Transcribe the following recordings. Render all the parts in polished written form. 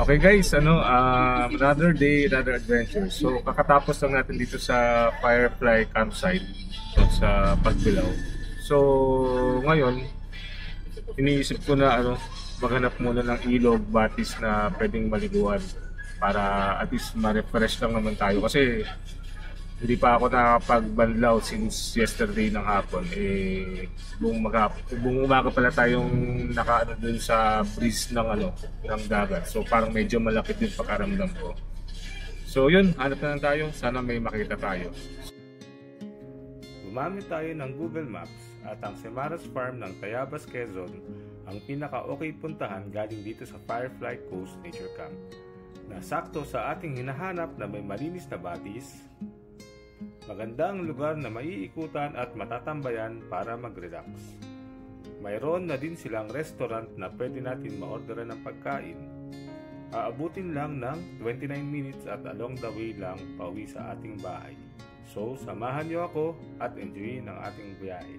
Okay guys, another day, another adventure. So kakatapos lang natin dito sa Firefly Campsite sa Pagbilao. So ngayon, iniisip ko na maghanap muna ng ilog, batis na pwedeng maliguan para at least ma-refresh lang naman tayo kasi hindi pa ako nakapagbanlaw since yesterday ng hapon. Buong umaga pala tayong nakaano dun sa breeze ng dagat. So parang medyo malapit din pakaramdam ko. So yun, hanap na lang tayo. Sana may makita tayo. Gumamit tayo ng Google Maps at ang Semaras Farm ng Tayabas, Quezon ang pinaka-okay puntahan galing dito sa Firefly Coast Nature Camp na sakto sa ating hinahanap na may malinis na batis. Magandang lugar na maiikutan at matatambayan para mag-relax. Mayroon na din silang restaurant na pwede natin ma-orderan ng pagkain. Aabutin lang ng 29 minutes at along the way lang pauwi sa ating bahay. So, samahan niyo ako at enjoyin ang ating biyahe.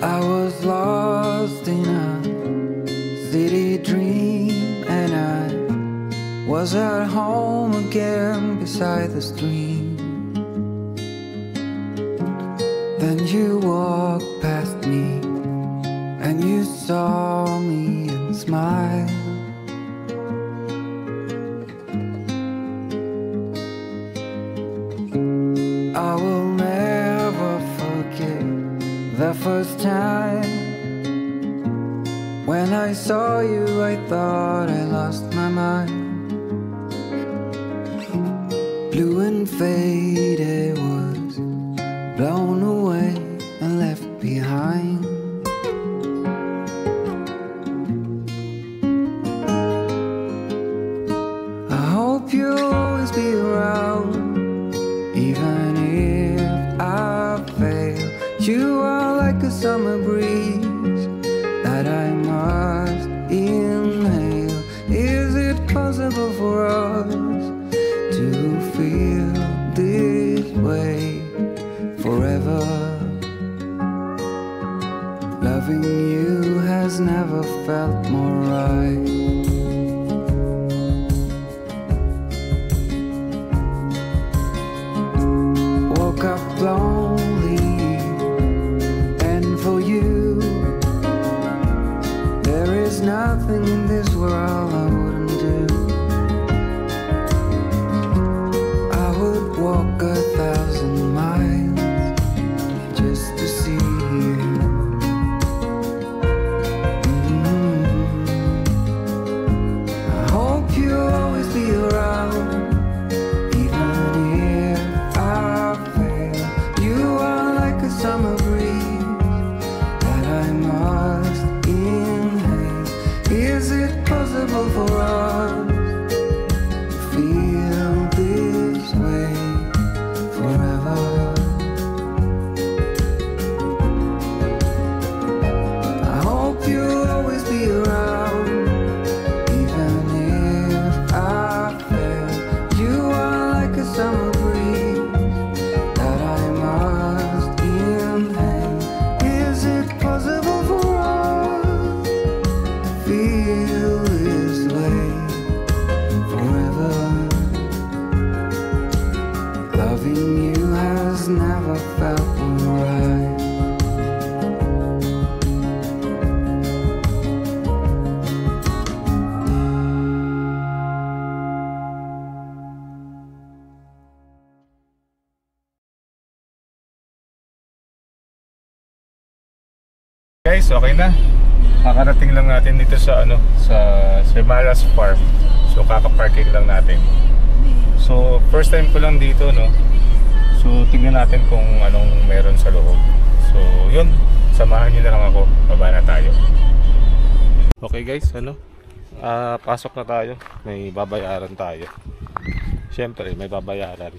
I was lost in a city dream, and I was at home again beside the stream. Then you walked past me and you saw me and smiled. I will never forget the first time when I saw you, I thought I lost my mind. Blue and faded was blown away and left behind. I hope you'll always be around, even if I fail. You are like a summer breeze that I must inhale. Is it possible for us to feel this way forever? Loving you has never felt more right. Woke up lonely, and for you there is nothing in this world I wouldn't do. I would walk 1,000 miles just to see you. I hope you'll always be around, even if I fail. You are like a summer breeze that I must inhale. Is it possible for us to feel this way forever? I hope you'll always be around, even if I fail. You are like a summer breeze that I must inhale. Is it possible for us to feel this way forever? Loving you has never felt right. Guys, okay na. Kakarating lang natin dito sa sa Semaras Farm. So kaka-parking lang natin. So first time ko lang dito, no. So tingnan natin kung anong meron sa loob. So yun, samahan niyo na lang ako. Baba na tayo. Okay guys, pasok na tayo. May babayaran tayo. Siyempre, may babayaran.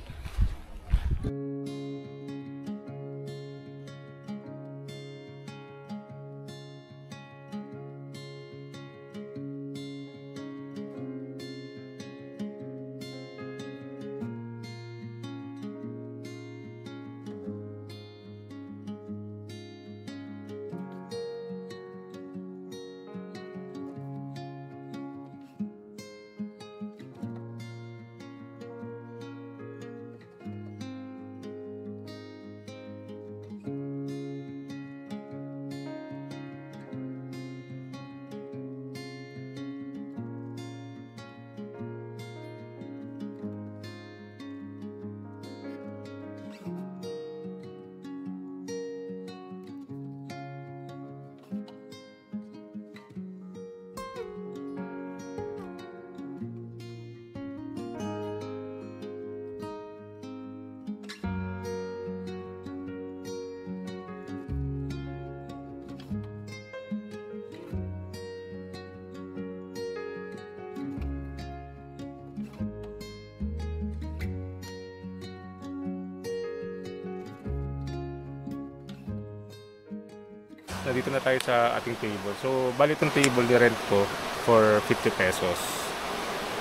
nandito na tayo sa ating table. So, bali itong table ni-rent ko for 50 pesos.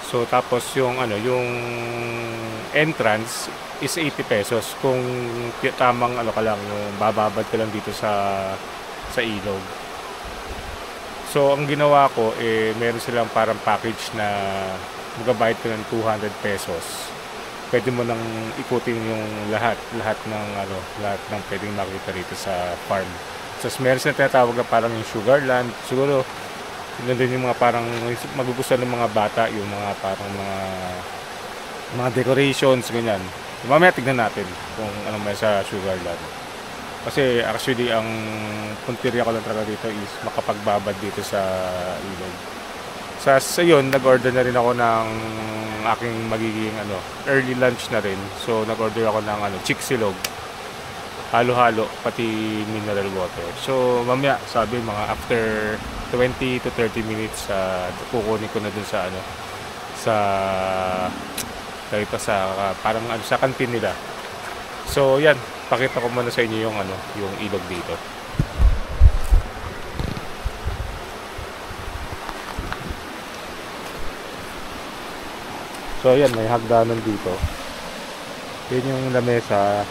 So, tapos yung entrance is 80 pesos kung tamang ka lang, yung bababad ka lang dito sa ilog. So, ang ginawa ko, meron silang parang package na magabayad ka ng 200 pesos. Pwede mo nang ikutin yung lahat ng pwedeng makita rito sa farm. So, meron silang tinatawag na parang yung Sugarland. Siguro, yun din yung mga parang magugustuhan ng mga bata, yung mga parang mga decorations, ganyan. Mamaya tignan natin kung anong may sa Sugarland. Kasi actually, ang puntirya ko lang talaga dito is makapagbabad dito sa ilog. Sa yun, nag-order na rin ako ng aking magiging early lunch na rin. So, nag-order ako ng chiksilog. Halo-halo, pati mineral water. So, mamaya, sabi mga after 20 to 30 minutes, kukunin ko na dun sa parang sa kantin nila. So, yan, pakita ko muna sa inyo yung ilog dito. So, ayan, may hagdanan dito. Yun yung lamesa.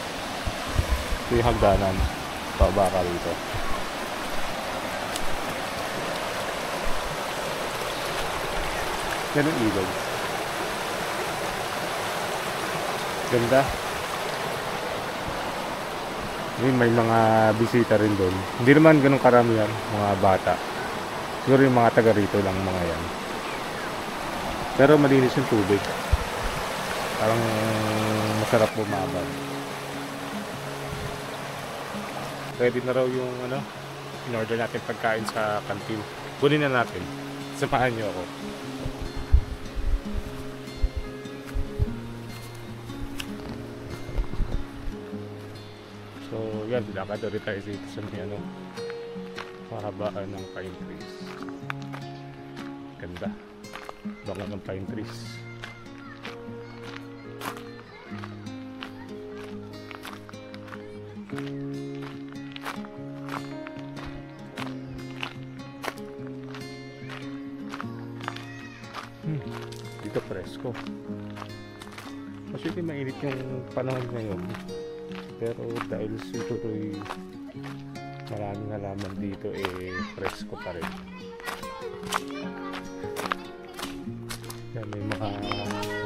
Ito yung hagdanan. Pababa ka dito. Yan ang ilog. Ganda. May mga bisita rin doon. Hindi naman ganun karamihan, mga bata. Siguro yung mga taga rito lang mga yan. Pero malinis yung tubig. Parang masarap bumabad. Ready na raw yung in-order natin pagkain sa kantin. Kunin na natin. Samahan nyo ako. So yan, lakad ulit tayo dito sa mahabaan ng pine trees. Ganda. Baka ng pine trees. Dito presko. Kasi mainit yung panahon ngayon. Pero dahil situloy maraming halaman dito, presko pa rin. Yan, may mga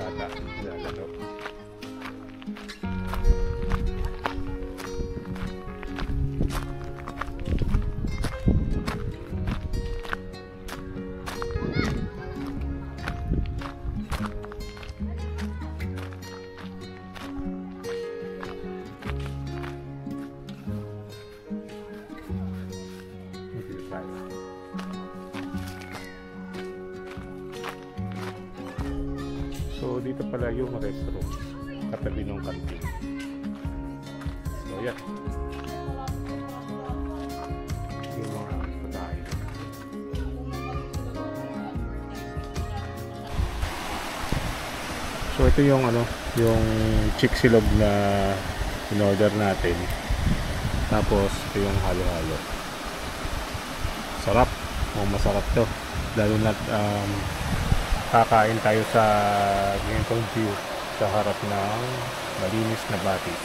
bata lalaro. So dito pala yung restaurant katabi ng kantin. So yan, yung mga pagkain. So ito yung yung chiksilog na in-order natin. Tapos ito yung halo-halo. Sarap, masarap to. Lalo na kakain tayo sa ganitong view sa harap ng malinis na batis.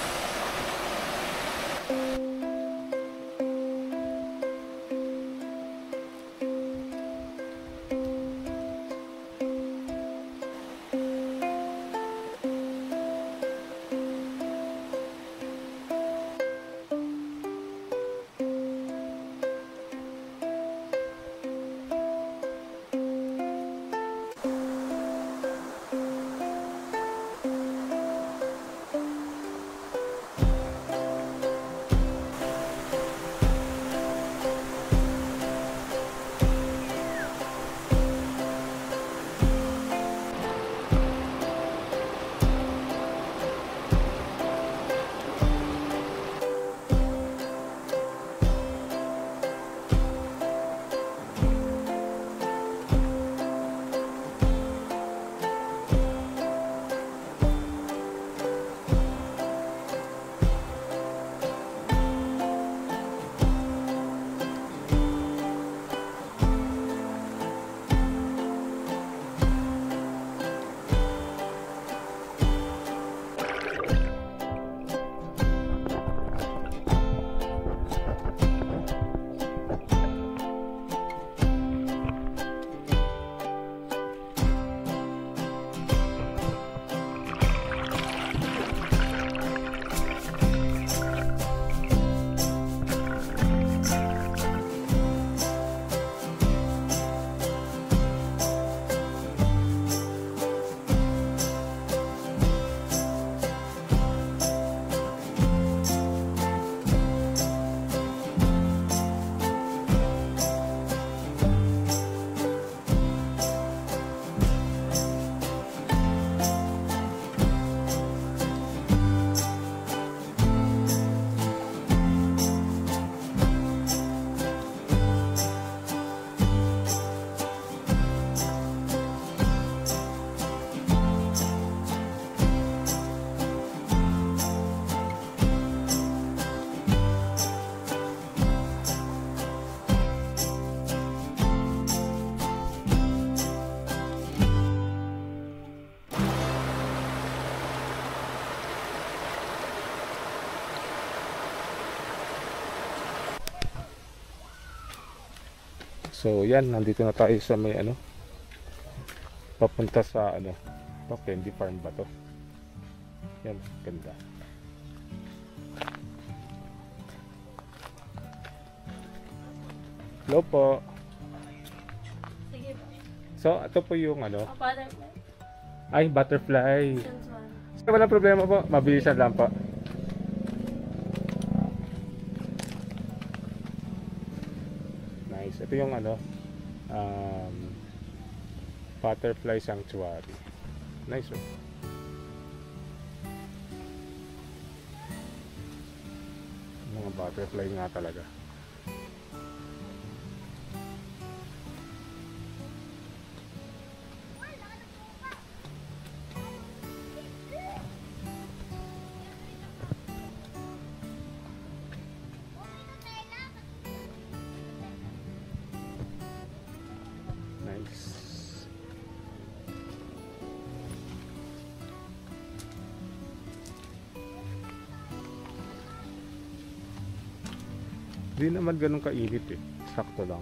So yan, nandito na tayo sa may ano, papunta sa ano, candy farm ba to? Yan, ganda. Hello po. Sige po. So ito po yung ano, Butterfly. ay butterfly. Since one. So walang problema po, mabilisan lang po. Nice. Ito yung ano, butterfly sanctuary. Nice oh. Mga butterfly nga talaga. Nice. Di naman ganun kainit eh. Sakto lang.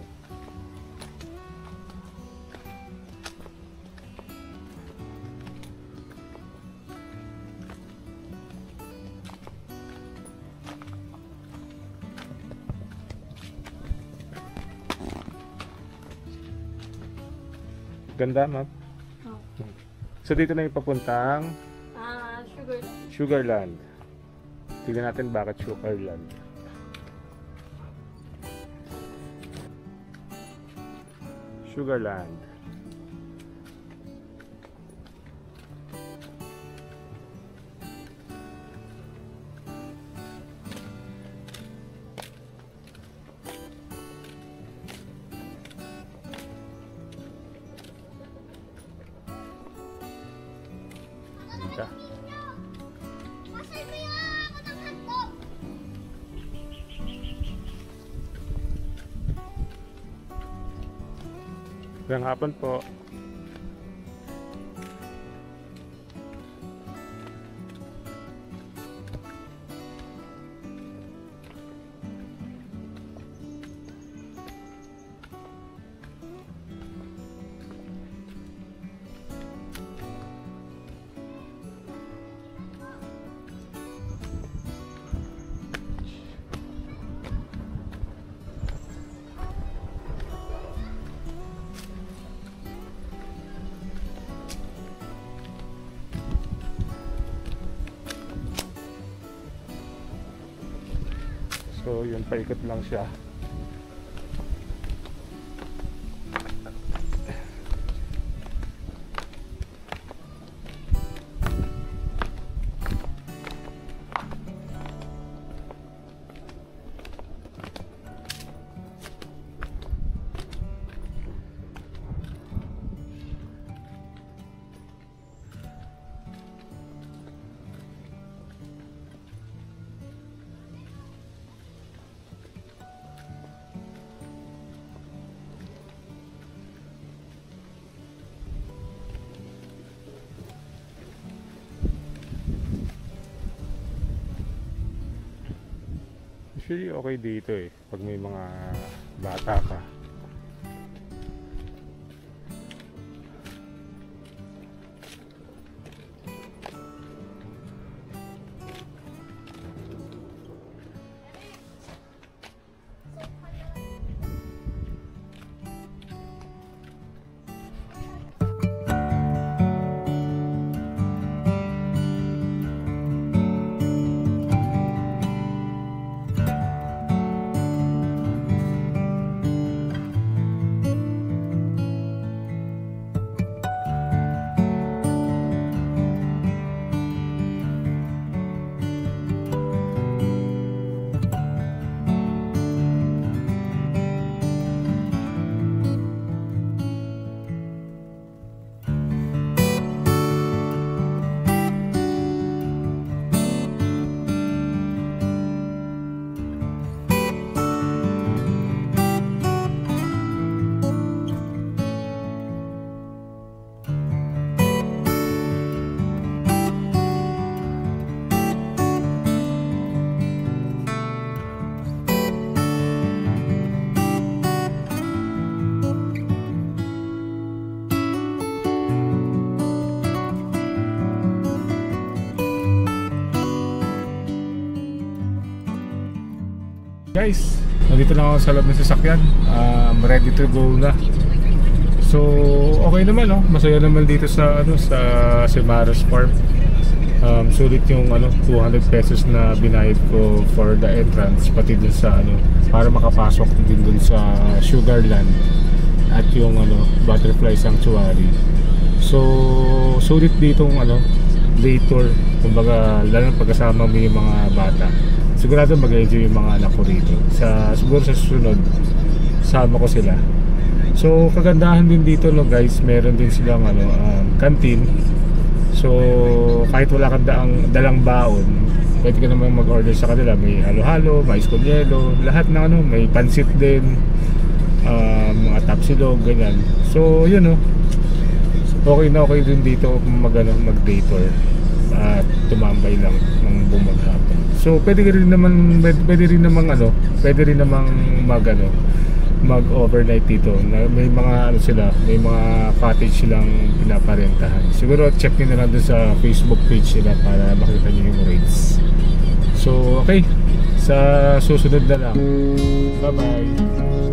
Ganda, ma'am. Oh. So dito na yung papuntang Sugarland. Sugarland. Tignan natin bakit Sugarland. Sugarland. Ganda. Magandang hapon po. So yun, paikot lang siya. Actually, okay dito eh, pag may mga bata ka. Guys, nandito lang ako sa loob ng sasakyan. Ready to go na. So, okay naman, no? Masaya naman dito sa sa Semaras Farm. Sulit yung 200 pesos na binayad ko for the entrance, pati dun sa para makapasok din dun sa Sugarland at yung Butterfly Sanctuary. So, sulit ditong day tour. Kumbaga, lalo pagkasama mo yung mga bata, sigurado mag-enjoy yung mga anak ko rito. Siguro sa susunod, sama ko sila. So, kagandahan din dito, no guys, meron din silang canteen. So, kahit wala kang dalang baon, pwede ka naman mag-order sa kanila. May halo-halo, mais con hielo, lahat ng may pansit din, mga tapsilog, ganyan. So, yun okay na okay din dito mag-day tour at tumambay lang ng bumaghapon. So pwede rin namang mag-overnight dito. May mga may mga cottage silang pinaparentahan. Siguro check niyo na lang dun sa Facebook page nila para makita niyo yung rates. So okay, sa susunod na lang. Bye bye.